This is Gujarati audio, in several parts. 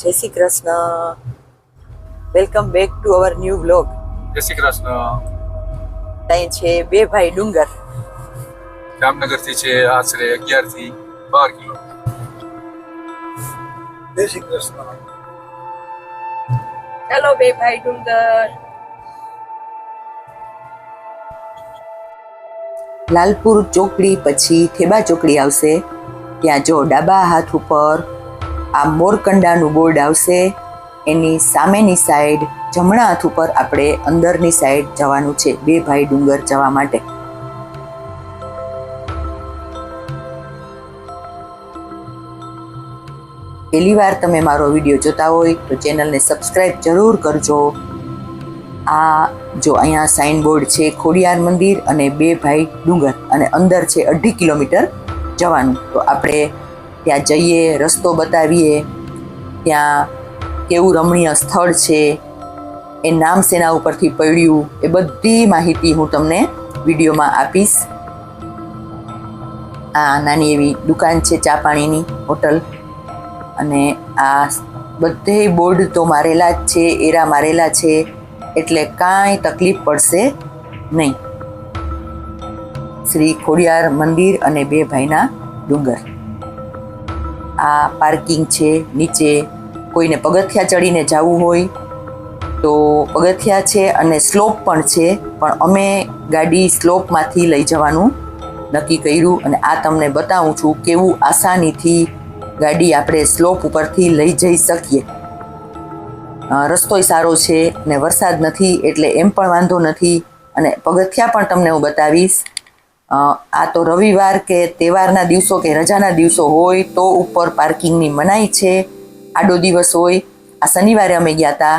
જય Shri Krishna. Welcome back to our new vlog. જય શ્રી કૃષ્ણ. ત્યાં છે બે ભાઈ ડુંગર. જામનગરથી છે આશરે 11 થી 12 કિલો. જય શ્રી કૃષ્ણ. ચાલો બે ભાઈ ડુંગર. લાલપુર ચોકડી પછી થેબા ચોકડી આવશે. ત્યાં જો ડાબા હાથ ઉપર આ મોરકંડાનું બોર્ડ આવશે. એની સામેની સાઈડ જમણા હાથ ઉપર આપણે અંદરની સાઈડ જવાનું છે બે ભાઈ ડુંગર જવા માટે. પહેલી વાર તમે મારો વિડીયો જોતા હોય તો ચેનલને સબસ્ક્રાઈબ જરૂર કરજો. આ જો અહીંયા સાઇન બોર્ડ છે ખોડિયાર મંદિર અને બે ભાઈ ડુંગર, અને અંદર છે 2.5 કિલોમીટર જવાનું. તો આપણે ત્યાં જઈએ, રસ્તો બતાવીએ, ત્યાં કેવું રમણીય સ્થળ છે, એ નામ શેના ઉપરથી પડ્યું, એ બધી માહિતી હું તમને વિડીયોમાં આપીશ. આ નાની એવી દુકાન છે ચા પાણીની હોટલ, અને આ બધે બોર્ડ તો મારેલા જ છે, એરા મારેલા છે, એટલે કાંઈ તકલીફ પડશે નહીં. શ્રી ખોડિયાર મંદિર અને બે ભાઈના ડુંગર. આ પાર્કિંગ છે. નીચે કોઈને પગથિયા ચડીને જવું હોય તો પગથિયા છે અને સ્લોપ પણ છે, પણ અમે ગાડી સ્લોપમાંથી લઈ જવાનું નક્કી કર્યું, અને આ તમને બતાવું છું કેવું આસાનીથી ગાડી આપણે સ્લોપ ઉપરથી લઈ જઈ શકીએ. રસ્તોય સારો છે અને વરસાદ નથી એટલે એમ પણ વાંધો નથી, અને પગથિયા પણ તમને હું બતાવીશ. આ તો રવિવાર કે તહેવારના દિવસો કે રજાના દિવસો હોય તો ઉપર પાર્કિંગની મનાઈ છે. આડો દિવસ હોય, આ શનિવારે અમે ગયા હતા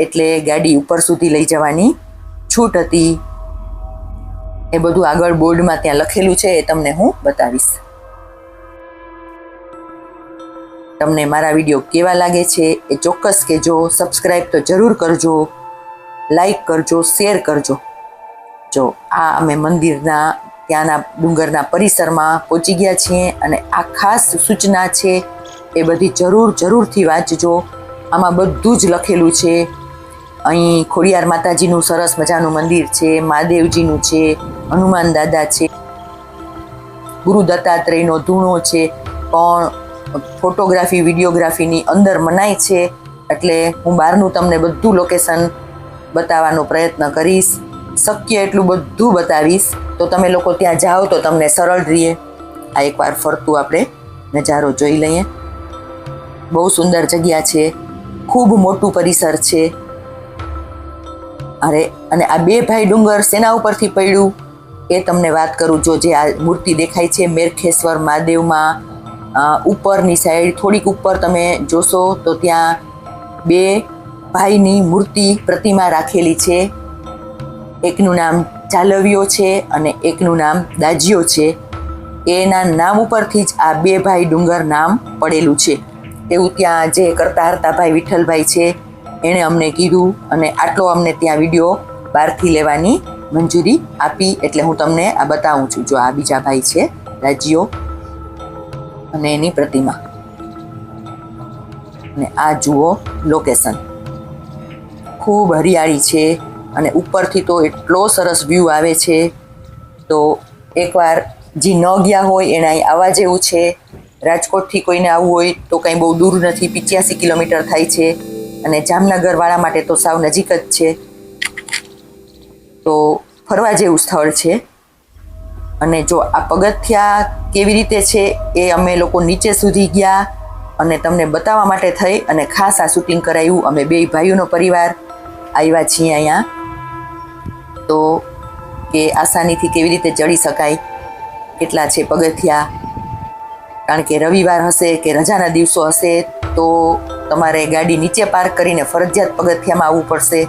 એટલે ગાડી ઉપર સુધી લઈ જવાની છૂટ હતી. એ બધું આગળ બોર્ડમાં ત્યાં લખેલું છે, એ તમને હું બતાવીશ. તમને મારા વિડીયો કેવા લાગે છે એ ચોક્કસ કહેજો. સબસ્ક્રાઈબ તો જરૂર કરજો, લાઈક કરજો, શેર કરજો. જો આ અમે મંદિરના ત્યાંના ડુંગરના પરિસરમાં પહોંચી ગયા છીએ, અને આ ખાસ સૂચના છે એ બધી જરૂરથી વાંચજો. આમાં બધું જ લખેલું છે. અહીં ખોડિયાર માતાજીનું સરસ મજાનું મંદિર છે, મહાદેવજીનું છે, હનુમાન દાદા છે, ગુરુ દત્તાત્રેયનો ધૂણો છે, પણ ફોટોગ્રાફી વિડીયોગ્રાફીની અંદર મનાય છે, એટલે હું બહારનું તમને બધું લોકેશન બતાવવાનો પ્રયત્ન કરીશ. શક્ય એટલું બધું બતાવીશ, તો તમે લોકો ત્યાં જાઓ તો તમને સરળ રહે. આ એકવાર ફરતું આપણે નજારો જોઈ લઈએ. બહુ સુંદર જગ્યા છે, ખૂબ મોટું પરિસર છે. અને આ બે ભાઈ ડુંગર શેના ઉપરથી પડ્યું એ તમને વાત કરું. જો જે આ મૂર્તિ દેખાય છે મેરખેશ્વર મહાદેવમાં, ઉપરની સાઈડ થોડીક ઉપર તમે જોશો તો ત્યાં બે ભાઈની મૂર્તિ પ્રતિમા રાખેલી છે. એકનું નામ ચાલવ્યો છે અને એકનું નામ દાજ્યો છે. એના નામ ઉપરથી જ આ બે ભાઈ ડુંગર નામ પડેલું છે એવું ત્યાં જે કરતા હરતા ભાઈ વિઠ્ઠલભાઈ છે એણે અમને કીધું, અને આટલો અમને ત્યાં વિડીયો બહારથી લેવાની મંજૂરી આપી, એટલે હું તમને આ બતાવું છું. જો આ બીજા ભાઈ છે દાજ્યો, અને એની પ્રતિમા. અને આ જુઓ લોકેશન, ખૂબ હરિયાળી છે, અને ઉપરથી તો એટલો સરસ વ્યૂ આવે છે. તો એકવાર જે ન ગયા હોય એને અહીં આવવા જેવું છે. રાજકોટથી કોઈને આવવું હોય તો કંઈ બહુ દૂર નથી, 85 કિલોમીટર થાય છે, અને જામનગરવાળા માટે તો સાવ નજીક જ છે. તો ફરવા જેવું સ્થળ છે. અને જો આ પગથિયા કેવી રીતે છે એ અમે લોકો નીચે સુધી ગયા અને તમને બતાવવા માટે થઈ અને ખાસ આ શૂટિંગ કરાવ્યું. અમે બે ભાઈઓનો પરિવાર આવ્યા છીએ અહીંયા, તો કે આસાનીથી કેવી રીતે ચડી શકાય, કેટલા છે પગથિયા. કારણ કે રવિવાર હશે કે રજાના દિવસો હશે તો તમારે ગાડી નીચે પાર્ક કરીને ફરજિયાત પગથિયામાં આવવું પડશે,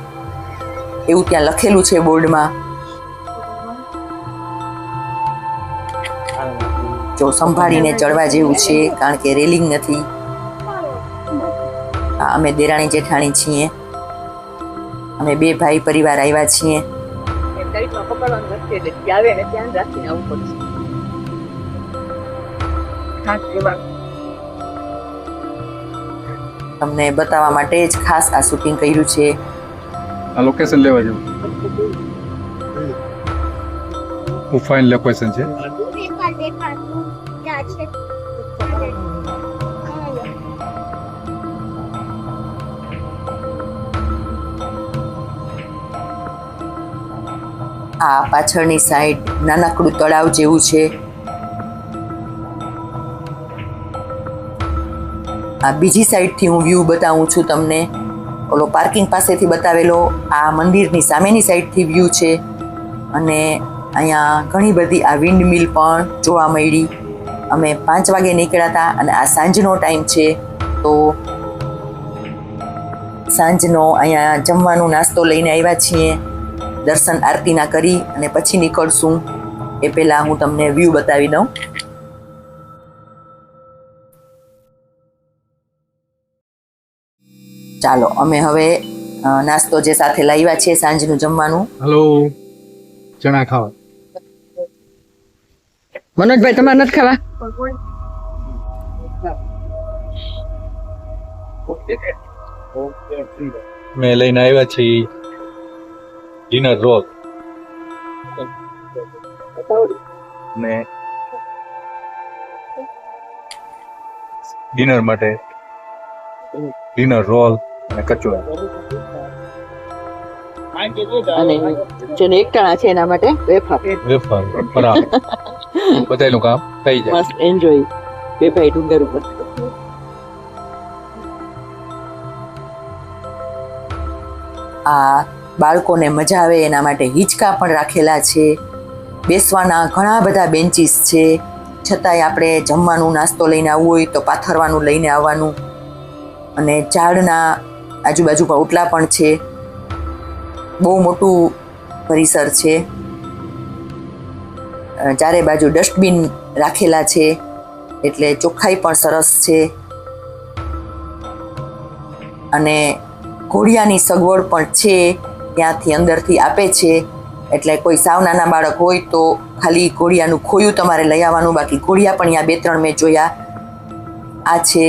એવું ત્યાં લખેલું છે બોર્ડમાં. જો સંભાળીને ચડવા જેવું છે, કારણ કે રેલિંગ નથી. અમે દેરાણી જેઠાણી છીએ, અમે બે ભાઈ પરિવાર આવ્યા છીએ. તમને બતાવવા માટે જ ખાસ આ શૂટિંગ કર્યું છે. આ લોકેશન લેવા જેવું ખૂબ ફાઇન લોકેશન છે. આ પાછળની સાઈડ નાનકડું તળાવ જેવું છે. આ બીજી સાઈડથી હું વ્યૂ બતાવું છું તમને. ઓલો પાર્કિંગ પાસેથી બતાવેલો આ મંદિરની સામેની સાઈડથી વ્યૂ છે. અને અહીંયા ઘણી બધી આ વિન્ડ મિલ પણ જોવા મળી. અમે 5 વાગે નીકળ્યા હતા અને આ સાંજનો ટાઈમ છે, તો સાંજનો અહીંયા જમવાનું નાસ્તો લઈને આવ્યા છીએ. દર્શન આરતીના કરી અને પછી નીકળશું. એ પહેલાં હું તમને વ્યૂ બતાવી દઉં. ચાલો અમે હવે નાસ્તો જે સાથે લાવ્યા છે સાંજનું જમવાનું. હલો, ચણા ખાવા. મનોજભાઈ તમારે નથી ખાવા? મેં લઈને આવ્યા છીએ ડિનર રોલ ને ડિનર માટે ડિનર રોલ અને કચોરી. અને જેને એકટાણા છે એના માટે વેફર. વેફર બરાબર બધાનું કામ થઈ જાય. મસ્ત એન્જોય બે ભાઈ ડુંગર ઉપર. આ બાળકોને મજા આવે એના માટે હિંચકા પણ રાખેલા છે. બેસવાના ઘણા બધા બેન્ચીસ છે. છતાંય આપણે જમવાનું નાસ્તો લઈને આવવું હોય તો પાથરવાનું લઈને આવવાનું. અને ઝાડના આજુબાજુ પણ ઓટલા પણ છે. બહુ મોટું પરિસર છે. ચારે બાજુ ડસ્ટબિન રાખેલા છે, એટલે ચોખ્ખાઈ પણ સરસ છે. અને ઘોડિયાની સગવડ પણ છે, ત્યાંથી અંદરથી આપે છે. એટલે કોઈ સાવ નાના બાળક હોય તો ખાલી ઘોડિયાનું ખોયું તમારે લઈ આવવાનું. બાકી ઘોડિયા પણ અહીંયા 2-3 મેં જોયા. આ છે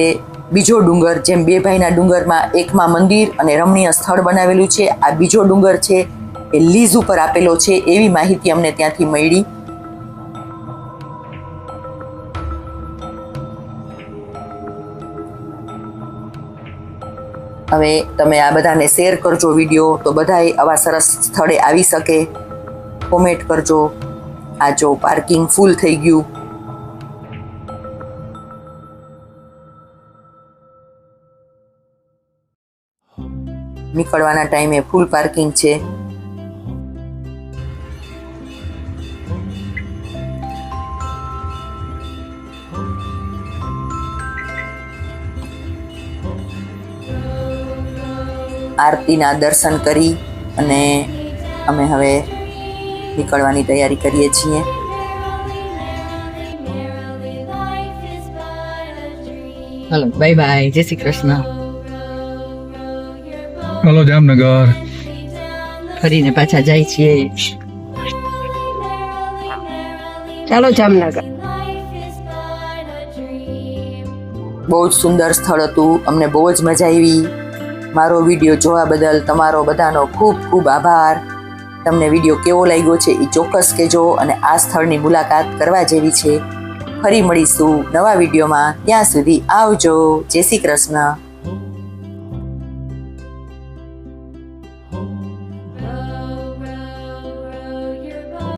બીજો ડુંગર. જેમ બે ભાઈના ડુંગરમાં એકમાં મંદિર અને રમણીય સ્થળ બનાવેલું છે, આ બીજો ડુંગર છે એ લીઝ ઉપર આપેલો છે, એવી માહિતી અમને ત્યાંથી મળી. હવે તમે આ બધાને શેર કરજો વિડીયો, તો બધાય આવા સરસ સ્થળે આવી શકે. કોમેન્ટ કરજો. આ જો પાર્કિંગ ફૂલ થઈ ગયું. નીકળવાના ટાઈમે ફૂલ પાર્કિંગ છે. આરતીના દર્શન કરી અને અમે હવે નીકળવાની તૈયારી કરીએ છીએ. હાલો, બાય બાય, જય શ્રી કૃષ્ણ. હલો જામનગર. ફરીને પાછા જાય છીએ. ચાલો જામનગર. બહુ જ સુંદર સ્થળ હતું. અમને બહુ જ મજા આવી. મારો વિડીયો જોવા બદલ તમારો બધાનો ખૂબ ખૂબ આભાર. તમને વિડીયો કેવો લાગ્યો છે એ ચોક્કસ કહેજો. અને આ સ્થળની મુલાકાત કરવા જેવી છે. ફરી મળીશું નવા વિડીયોમાં. ત્યાં સુધી આવજો. જય શ્રી કૃષ્ણ.